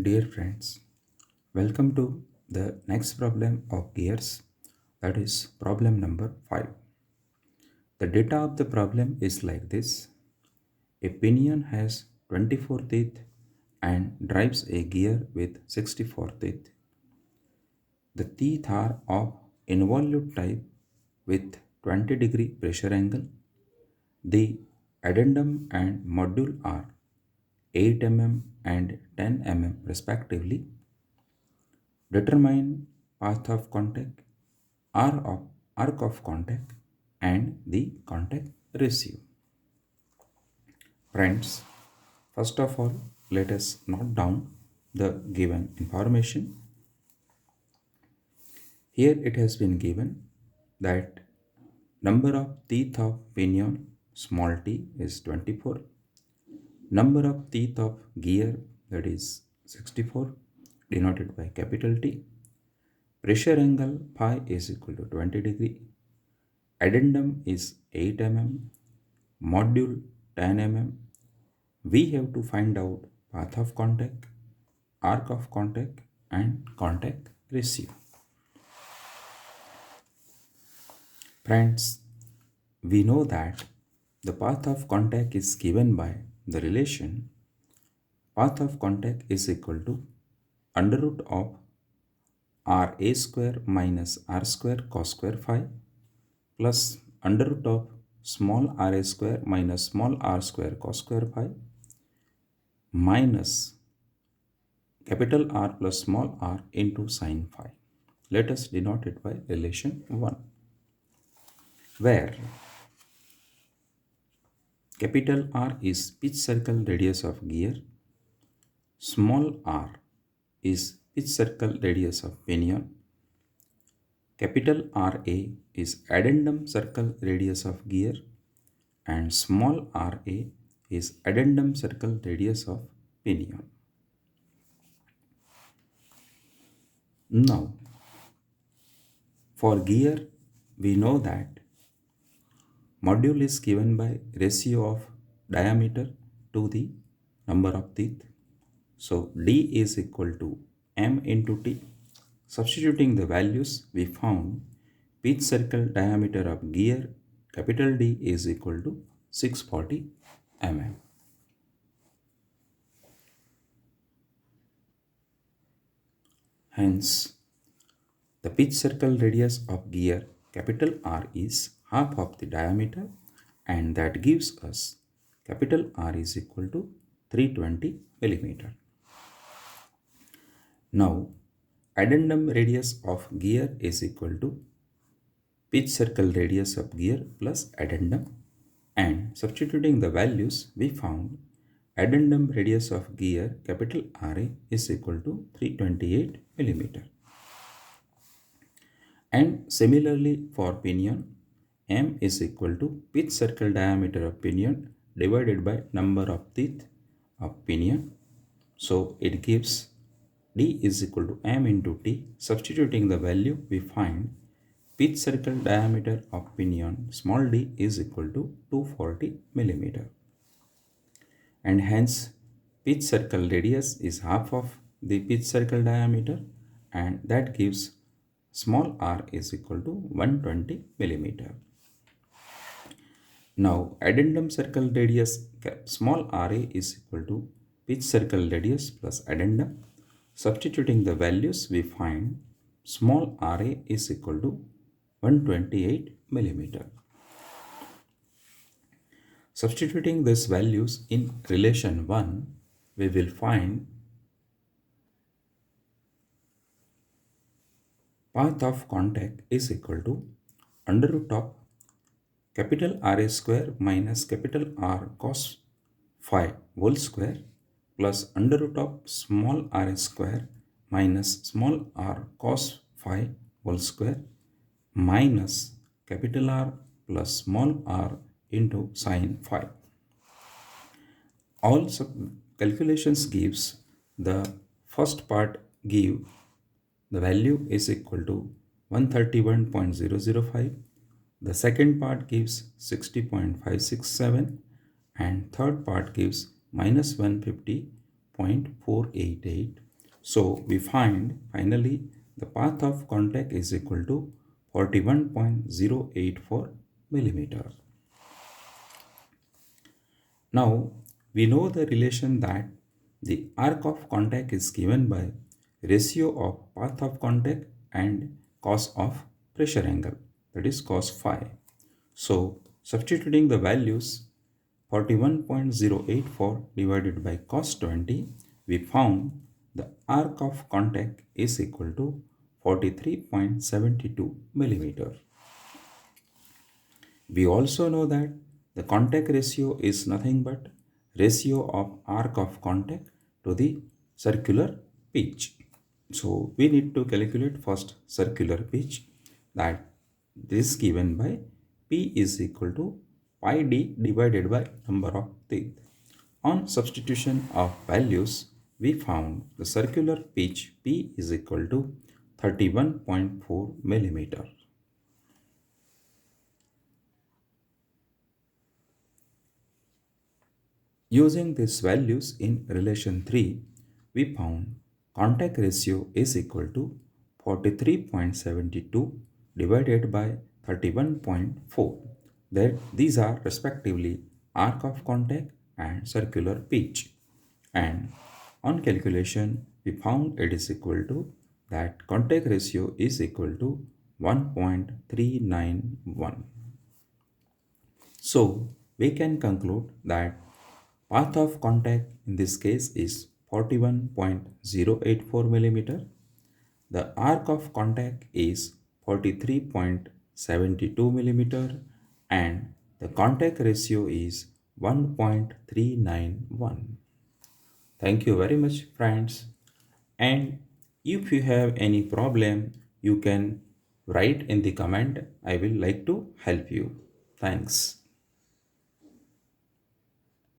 Dear friends, welcome to the next problem of gears, that is problem number 5. The data of the problem is like this. A pinion has 24 teeth and drives a gear with 64 teeth. The teeth are of involute type with 20-degree pressure angle. The addendum and module are 8 mm and 10 mm respectively. Determine path of contact, arc of contact, and the contact ratio. Friends, first of all, let us note down the given information. Here it has been given that number of teeth of pinion small t is 24, number of teeth of gear, that is 64, denoted by capital T, pressure angle phi is equal to 20 degree, addendum is 8 mm, module 10 mm. We have to find out path of contact, arc of contact, and contact ratio. Friends, we know that the path of contact is given by the relation path of contact is equal to under root of r a square minus r square cos square phi plus under root of small r a square minus small r square cos square phi minus capital R plus small r into sin phi. Let us denote it by relation 1, where capital R is pitch circle radius of gear, small r is pitch circle radius of pinion, capital RA is addendum circle radius of gear, and small ra is addendum circle radius of pinion. Now, for gear, we know that module is given by ratio of diameter to the number of teeth. So D is equal to M into T. Substituting the values, we found pitch circle diameter of gear capital D is equal to 640 mm. Hence, the pitch circle radius of gear capital R is half of the diameter, and that gives us capital R is equal to 320 millimeter. Now, addendum radius of gear is equal to pitch circle radius of gear plus addendum, and substituting the values, we found addendum radius of gear capital RA is equal to 328 millimeter. And similarly for pinion, M is equal to pitch circle diameter of pinion divided by number of teeth of pinion. So it gives D is equal to M into T. Substituting the value, we find pitch circle diameter of pinion small d is equal to 240 millimeter. And hence pitch circle radius is half of the pitch circle diameter, and that gives small r is equal to 120 millimeter. Now addendum circle radius small ra is equal to pitch circle radius plus addendum. Substituting the values, we find small ra is equal to 128 millimeter. Substituting these values in relation 1, we will find path of contact is equal to under root of capital R A square minus capital R cos phi whole square plus under root of small r square minus small r cos phi whole square minus capital R plus small r into sin phi. All calculations gives the first part give the value is equal to 131.005, the second part gives 60.567, and third part gives minus 150.488, So we find finally the path of contact is equal to 41.084 millimeter. Now we know the relation that the arc of contact is given by ratio of path of contact and cos of pressure angle, that is cos phi. So substituting the values 41.084 divided by cos 20, we found the arc of contact is equal to 43.72 millimeter. We also know that the contact ratio is nothing but ratio of arc of contact to the circular pitch. So we need to calculate first circular pitch, that this given by P is equal to pi d divided by number of teeth. On substitution of values, we found the circular pitch P is equal to 31.4 millimeter. Using these values in relation 3, we found contact ratio is equal to 43.72 divided by 31.4. That these are respectively arc of contact and circular pitch. And on calculation, we found it is equal to that contact ratio is equal to 1.391. So we can conclude that path of contact in this case is 41.084 millimeter. The arc of contact is 43.72 millimeter and the contact ratio is 1.391. Thank you very much, friends. And if you have any problem, you can write in the comment. I will like to help you. Thanks.